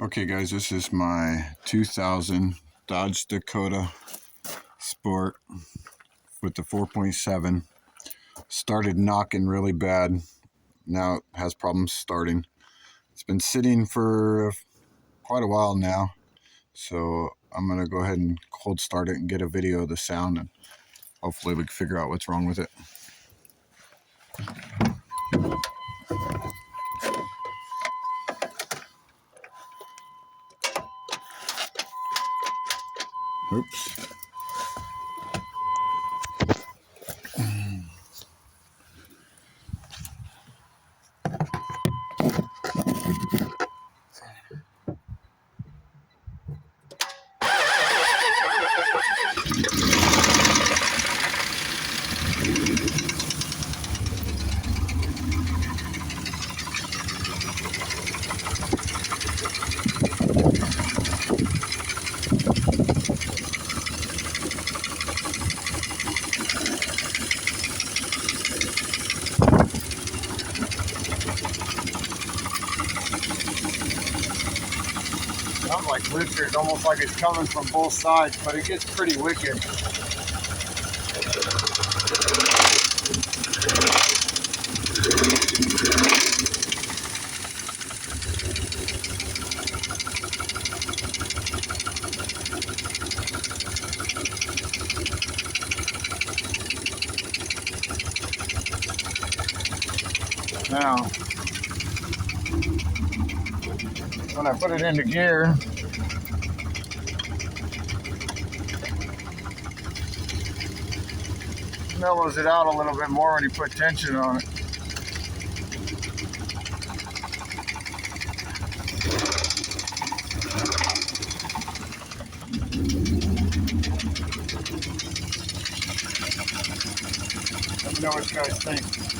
Okay guys, this is my 2000 Dodge Dakota Sport with the 4.7. Started knocking really bad. Now it has problems starting. It's been sitting for quite a while now. So I'm going to go ahead and cold start it and get a video of the sound, and hopefully we can figure out what's wrong with it. Oops. Sounds like Richard, almost like it's coming from both sides, but it gets pretty wicked. Now, when I put it into gear, mellows it out a little bit more when you put tension on it. Let me know what you guys think.